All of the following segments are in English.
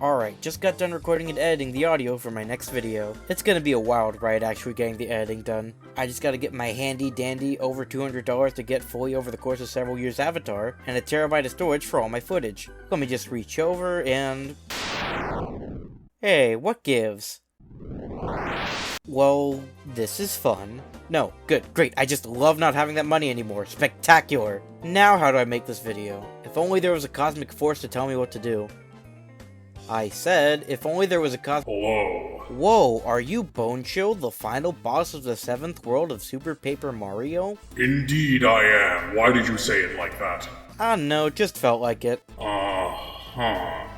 Alright, just got done recording and editing the audio for my next video. It's gonna be a wild ride actually getting the editing done. I just gotta get my handy dandy over $200 to get fully over the course of several years avatar, and a terabyte of storage for all my footage. Let me just reach over and... Hey, what gives? Well, this is fun. No, good, great, I just love not having that money anymore. Spectacular! Now how do I make this video? If only there was a cosmic force to tell me what to do. I said, if only there was a Hello. Whoa, are you Bone Chill, the final boss of the 7th world of Super Paper Mario? Indeed I am. Why did you say it like that? I don't know, just felt like it. Uh-huh.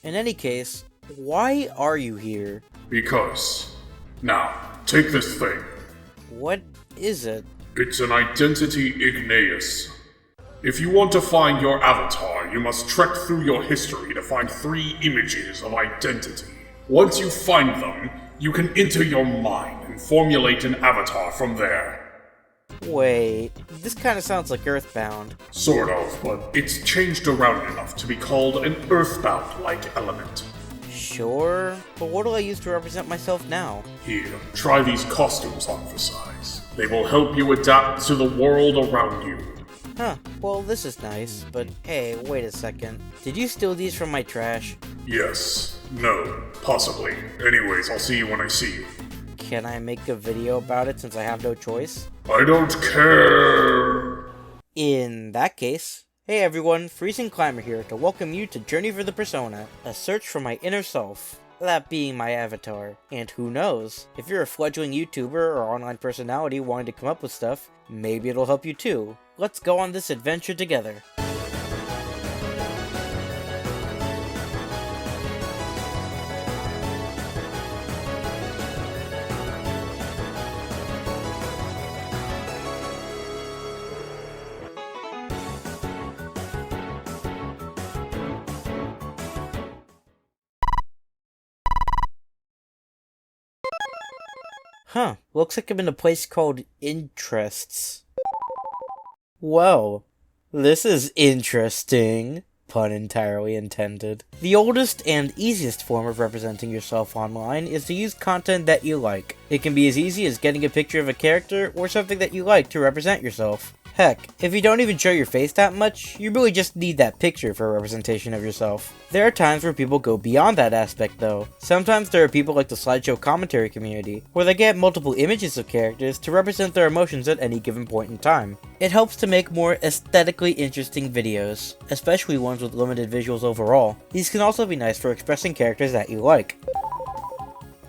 In any case, why are you here? Because. Now, take this thing. What is it? It's an identity Igneous. If you want to find your avatar, you must trek through your history to find 3 images of identity. Once you find them, you can enter your mind and formulate an avatar from there. Wait, this kinda sounds like Earthbound. Sort of, but it's changed around enough to be called an Earthbound-like element. Sure, but what do I use to represent myself now? Here, try these costumes on for size. They will help you adapt to the world around you. Huh, well this is nice, but hey, wait a second. Did you steal these from my trash? Yes. No. Possibly. Anyways, I'll see you when I see you. Can I make a video about it since I have no choice? I don't care! In that case, hey everyone, Freezing Climber here to welcome you to Journey for the Persona, a search for my inner self. That being my avatar. And who knows, if you're a fledgling YouTuber or online personality wanting to come up with stuff, maybe it'll help you too. Let's go on this adventure together. Huh, looks like I'm in a place called Interests. Whoa, this is interesting. Pun entirely intended. The oldest and easiest form of representing yourself online is to use content that you like. It can be as easy as getting a picture of a character or something that you like to represent yourself. Heck, if you don't even show your face that much, you really just need that picture for a representation of yourself. There are times where people go beyond that aspect though. Sometimes there are people like the slideshow commentary community, where they get multiple images of characters to represent their emotions at any given point in time. It helps to make more aesthetically interesting videos, especially ones with limited visuals overall. These can also be nice for expressing characters that you like.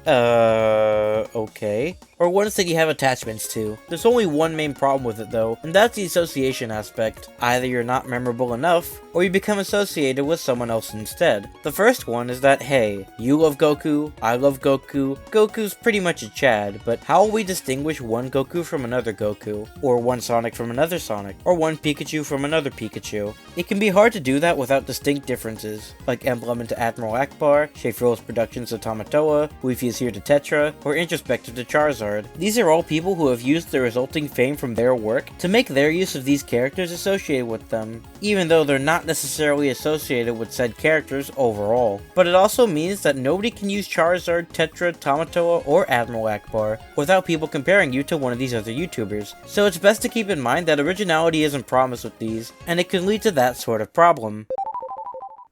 Okay. Or ones that you have attachments to. There's only one main problem with it though, and that's the association aspect. Either you're not memorable enough, or you become associated with someone else instead. The first one is that, hey, you love Goku, I love Goku, Goku's pretty much a Chad, but how will we distinguish one Goku from another Goku? Or one Sonic from another Sonic? Or one Pikachu from another Pikachu? It can be hard to do that without distinct differences, like Emblem into Admiral Akbar, Schaefer Productions to Tamatoa, Weefy is here to Tetra, or Introspective to Charizard. These are all people who have used the resulting fame from their work to make their use of these characters associated with them, even though they're not necessarily associated with said characters overall. But it also means that nobody can use Charizard, Tetra, Tamatoa, or Admiral Akbar without people comparing you to one of these other YouTubers. So it's best to keep in mind that originality isn't promised with these, and it can lead to that sort of problem.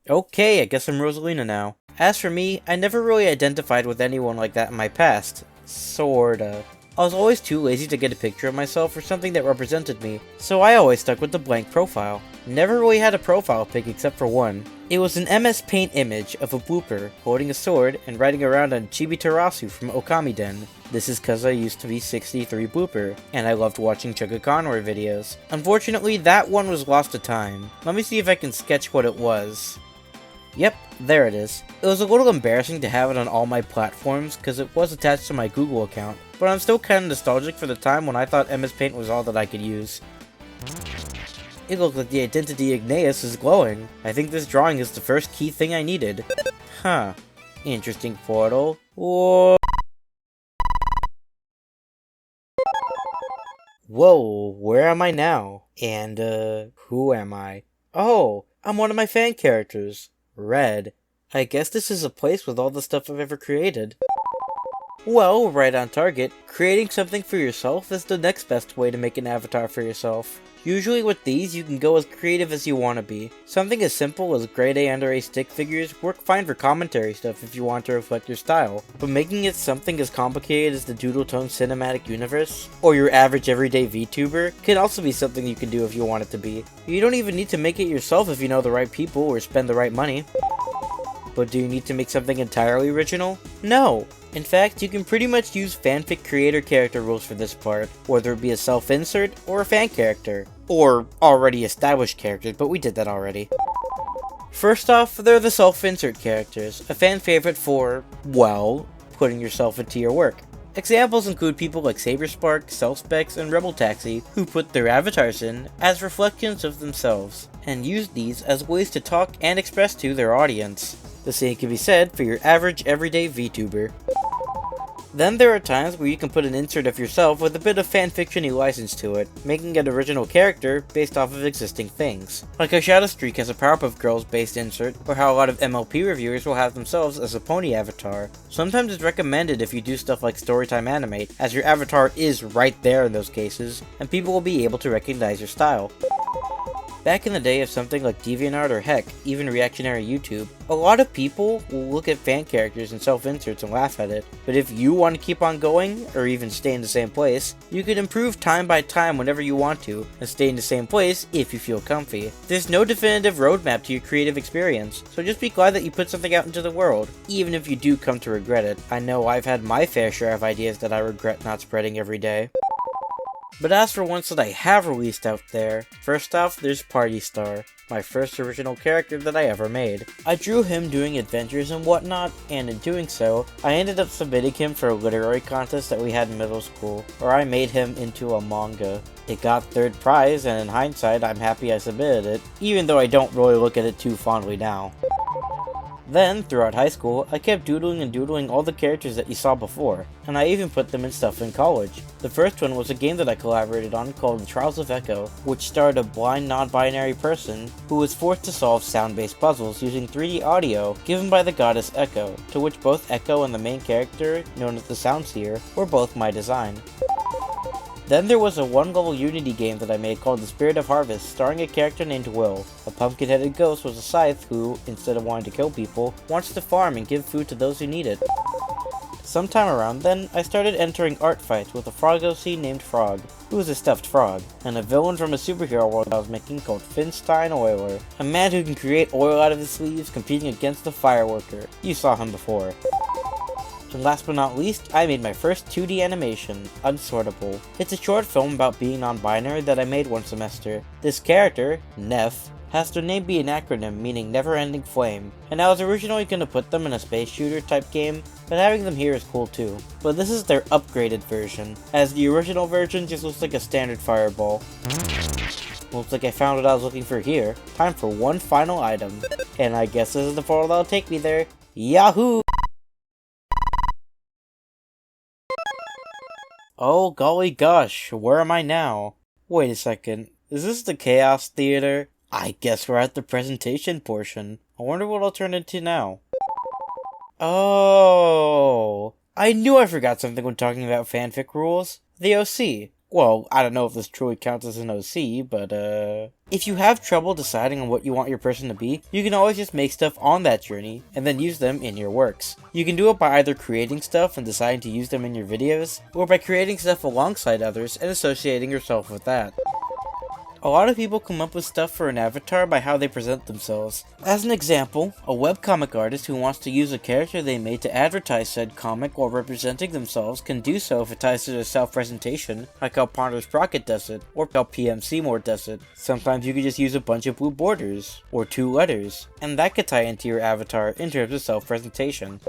Okay, I guess I'm Rosalina now. As for me, I never really identified with anyone like that in my past. Sorta. I was always too lazy to get a picture of myself or something that represented me, so I always stuck with the blank profile. Never really had a profile pic except for one. It was an MS Paint image of a blooper holding a sword and riding around on Chibitarasu from Okamiden. This is cause I used to be 63 blooper, and I loved watching Chugga Conroy videos. Unfortunately, that one was lost to time. Let me see if I can sketch what it was. Yep, there it is. It was a little embarrassing to have it on all my platforms because it was attached to my Google account, but I'm still kinda nostalgic for the time when I thought MS Paint was all that I could use. It looked like the identity Igneous is glowing. I think this drawing is the first key thing I needed. Huh. Interesting portal. Whoa. Whoa, where am I now? And, who am I? Oh, I'm one of my fan characters. Red. I guess this is a place with all the stuff I've ever created. Well, right on target, creating something for yourself is the next best way to make an avatar for yourself. Usually with these, you can go as creative as you want to be. Something as simple as grade A under A stick figures work fine for commentary stuff if you want to reflect your style, but making it something as complicated as the Doodle Tone cinematic universe, or your average everyday VTuber, can also be something you can do if you want it to be. You don't even need to make it yourself if you know the right people or spend the right money. But do you need to make something entirely original? No! In fact, you can pretty much use fanfic creator character rules for this part, whether it be a self-insert or a fan character. Or already established characters, but we did that already. First off, there are the self-insert characters, a fan favorite for, well, putting yourself into your work. Examples include people like SaberSpark, Cellspecs, and Rebel Taxi, who put their avatars in as reflections of themselves, and use these as ways to talk and express to their audience. The same can be said for your average everyday VTuber. Then there are times where you can put an insert of yourself with a bit of fanfiction you license to it, making an original character based off of existing things. Like how Shadowstreak has a Powerpuff Girls based insert, or how a lot of MLP reviewers will have themselves as a pony avatar. Sometimes it's recommended if you do stuff like Storytime Animate, as your avatar is right there in those cases, and people will be able to recognize your style. Back in the day of something like DeviantArt or heck, even reactionary YouTube, a lot of people will look at fan characters and self-inserts and laugh at it, but if you want to keep on going, or even stay in the same place, you can improve time by time whenever you want to, and stay in the same place if you feel comfy. There's no definitive roadmap to your creative experience, so just be glad that you put something out into the world, even if you do come to regret it. I know I've had my fair share of ideas that I regret not spreading every day. But as for ones that I have released out there, first off there's Party Star, my first original character that I ever made. I drew him doing adventures and whatnot, and in doing so, I ended up submitting him for a literary contest that we had in middle school, where I made him into a manga. It got third prize, and in hindsight I'm happy I submitted it, even though I don't really look at it too fondly now. Then, throughout high school, I kept doodling and doodling all the characters that you saw before, and I even put them in stuff in college. The first one was a game that I collaborated on called The Trials of Echo, which starred a blind non-binary person who was forced to solve sound-based puzzles using 3D audio given by the goddess Echo, to which both Echo and the main character, known as the Soundseer, were both my design. Then there was a one-level Unity game that I made called The Spirit of Harvest, starring a character named Will. A pumpkin-headed ghost was a scythe who, instead of wanting to kill people, wants to farm and give food to those who need it. Sometime around then, I started entering art fights with a frog OC named Frog, who was a stuffed frog, and a villain from a superhero world I was making called Finstein Oiler, a man who can create oil out of his sleeves competing against the Fireworker. You saw him before. And last but not least, I made my first 2D animation, Unsortable. It's a short film about being non-binary that I made one semester. This character, Neff, has their name be an acronym meaning Never Ending Flame, and I was originally going to put them in a space shooter type game, but having them here is cool too. But this is their upgraded version, as the original version just looks like a standard fireball. Looks like I found what I was looking for here. Time for one final item. And I guess this is the portal that'll take me there. Yahoo! Oh golly gosh, where am I now? Wait a second, is this the Chaos Theater? I guess we're at the presentation portion. I wonder what I'll turn into now. Oh, I knew I forgot something when talking about fanfic rules. The OC. Well, I don't know if this truly counts as an OC, but if you have trouble deciding on what you want your person to be, you can always just make stuff on that journey, and then use them in your works. You can do it by either creating stuff and deciding to use them in your videos, or by creating stuff alongside others and associating yourself with that. A lot of people come up with stuff for an avatar by how they present themselves. As an example, a webcomic artist who wants to use a character they made to advertise said comic while representing themselves can do so if it ties to their self-presentation, like how Ponder Sprocket does it, or how PM Seymour does it. Sometimes you can just use a bunch of blue borders, or 2 letters, and that could tie into your avatar in terms of self-presentation.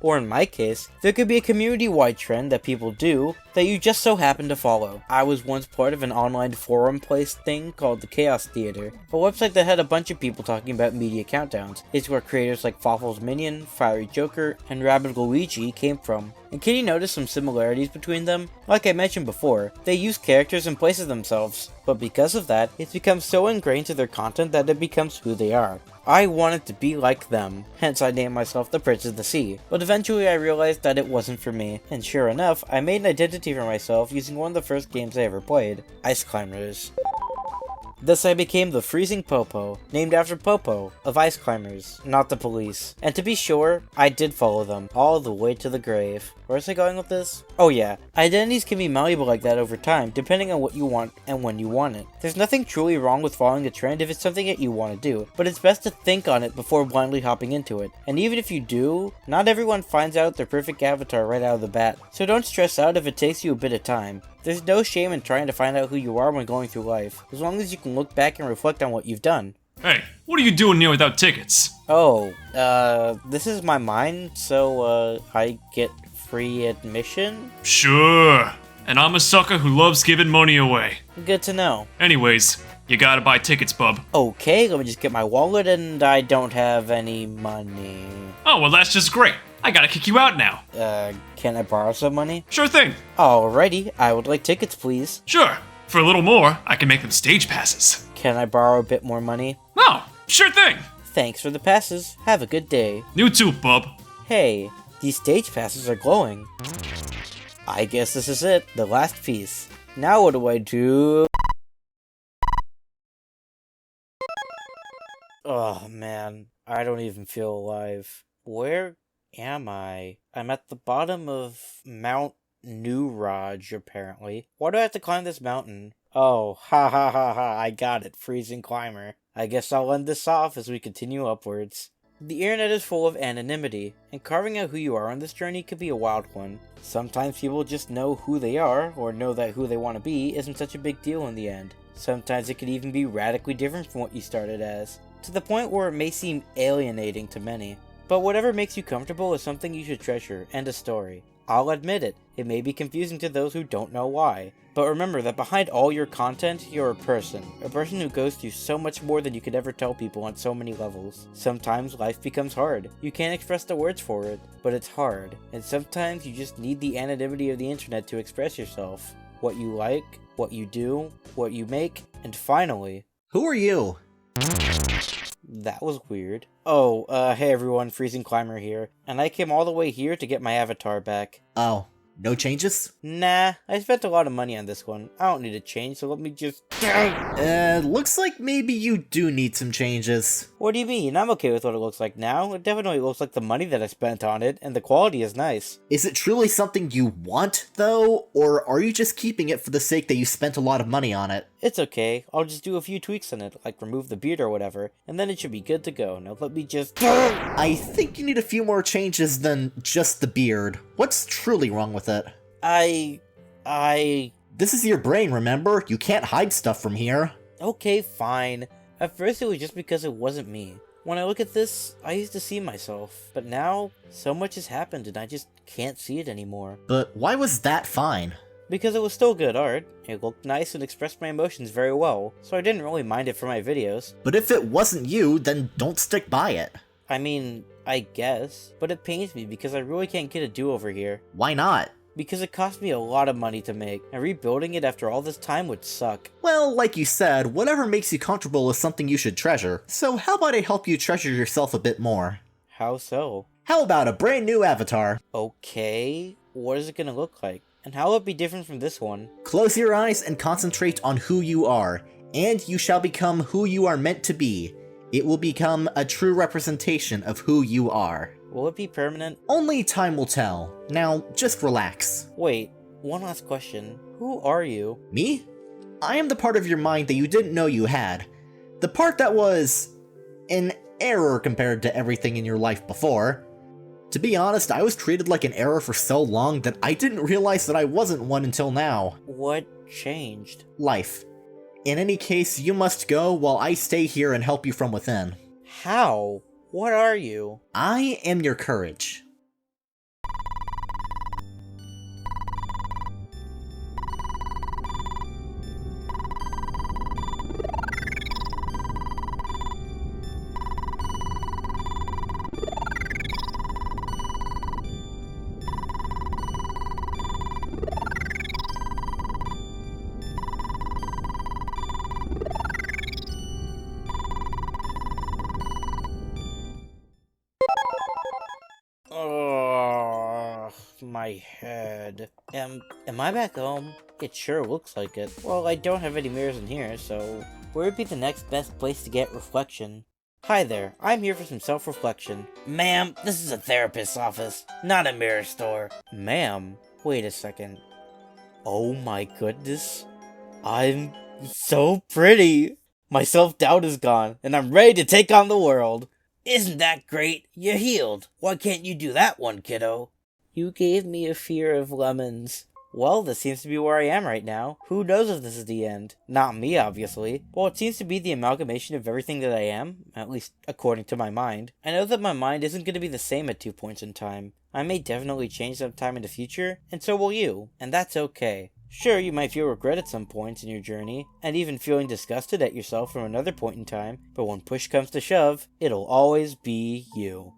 Or in my case, there could be a community-wide trend that people do that you just so happen to follow. I was once part of an online forum-placed thing called the Chaos Theater, a website that had a bunch of people talking about media countdowns. It's where creators like Fawful's Minion, Fiery Joker, and Rabid Luigi came from. And can you notice some similarities between them? Like I mentioned before, they use characters and places themselves, but because of that, it's become so ingrained to their content that it becomes who they are. I wanted to be like them, hence I named myself the Prince of the Sea, but eventually I realized that it wasn't for me, and sure enough, I made an identity for myself using one of the first games I ever played, Ice Climbers. Thus I became the Freezing Popo, named after Popo, of Ice Climbers, not the police. And to be sure, I did follow them, all the way to the grave. Where was I going with this? Oh yeah, identities can be malleable like that over time, depending on what you want and when you want it. There's nothing truly wrong with following a trend if it's something that you want to do, but it's best to think on it before blindly hopping into it. And even if you do, not everyone finds out their perfect avatar right out of the bat, so don't stress out if it takes you a bit of time. There's no shame in trying to find out who you are when going through life, as long as you can look back and reflect on what you've done. Hey, what are you doing here without tickets? Oh, this is my mine, so, I get free admission? Sure. And I'm a sucker who loves giving money away. Good to know. Anyways, you gotta buy tickets, bub. Okay, let me just get my wallet, and I don't have any money. Oh, well that's just great. I gotta kick you out now. Can I borrow some money? Sure thing. Alrighty, I would like tickets, please. Sure. For a little more, I can make them stage passes. Can I borrow a bit more money? Oh, sure thing. Thanks for the passes. Have a good day. You too, bub. Hey, these stage passes are glowing. I guess this is it, the last piece. Now what do I do? Oh man, I don't even feel alive. Where am I? I'm at the bottom of Mount New Raj, apparently. Why do I have to climb this mountain? Oh, ha ha ha ha, I got it, Freezing Climber. I guess I'll end this off as we continue upwards. The internet is full of anonymity, and carving out who you are on this journey could be a wild one. Sometimes people just know who they are, or know that who they want to be isn't such a big deal in the end. Sometimes it could even be radically different from what you started as, to the point where it may seem alienating to many. But whatever makes you comfortable is something you should treasure, and a story. I'll admit it, it may be confusing to those who don't know why. But remember that behind all your content, you're a person who goes through so much more than you could ever tell people on so many levels. Sometimes life becomes hard. You can't express the words for it, but it's hard. And sometimes you just need the anonymity of the internet to express yourself. What you like, what you do, what you make, and finally... Who are you? That was weird. Oh, hey everyone, Freezing Climber here, and I came all the way here to get my avatar back. Oh, no changes? Nah, I spent a lot of money on this one. I don't need a change, so let me just... Looks like maybe you do need some changes. What do you mean? I'm okay with what it looks like now. It definitely looks like the money that I spent on it, and the quality is nice. Is it truly something you want, though? Or are you just keeping it for the sake that you spent a lot of money on it? It's okay. I'll just do a few tweaks on it, like remove the beard or whatever, and then it should be good to go. Now let me just... I think you need a few more changes than just the beard. What's truly wrong with it? This is your brain, remember? You can't hide stuff from here. Okay, fine. At first it was just because it wasn't me. When I look at this, I used to see myself, but now, so much has happened and I just can't see it anymore. But why was that fine? Because it was still good art, it looked nice and expressed my emotions very well, so I didn't really mind it for my videos. But if it wasn't you, then don't stick by it. I mean, I guess, but it pains me because I really can't get a do-over here. Why not? Because it cost me a lot of money to make, and rebuilding it after all this time would suck. Well, like you said, whatever makes you comfortable is something you should treasure. So how about I help you treasure yourself a bit more? How so? How about a brand new avatar? Okay, what is it gonna look like? And how will it be different from this one? Close your eyes and concentrate on who you are, and you shall become who you are meant to be. It will become a true representation of who you are. Will it be permanent? Only time will tell. Now, just relax. Wait, one last question. Who are you? Me? I am the part of your mind that you didn't know you had. The part that was... an error compared to everything in your life before. To be honest, I was treated like an error for so long that I didn't realize that I wasn't one until now. What changed? Life. In any case, you must go while I stay here and help you from within. How? What are you? I am your courage. Oh, my head. Am I back home? It sure looks like it. Well, I don't have any mirrors in here, so where would be the next best place to get reflection? Hi there, I'm here for some self-reflection. Ma'am, this is a therapist's office, not a mirror store. Ma'am? Wait a second. Oh my goodness. I'm so pretty. My self-doubt is gone, and I'm ready to take on the world. Isn't that great? You're healed. Why can't you do that one, kiddo? You gave me a fear of lemons. Well, this seems to be where I am right now. Who knows if this is the end? Not me, obviously. Well, it seems to be the amalgamation of everything that I am, at least according to my mind. I know that my mind isn't going to be the same at 2 points in time. I may definitely change sometime in the future, and so will you, and that's okay. Sure, you might feel regret at some points in your journey, and even feeling disgusted at yourself from another point in time, but when push comes to shove, it'll always be you.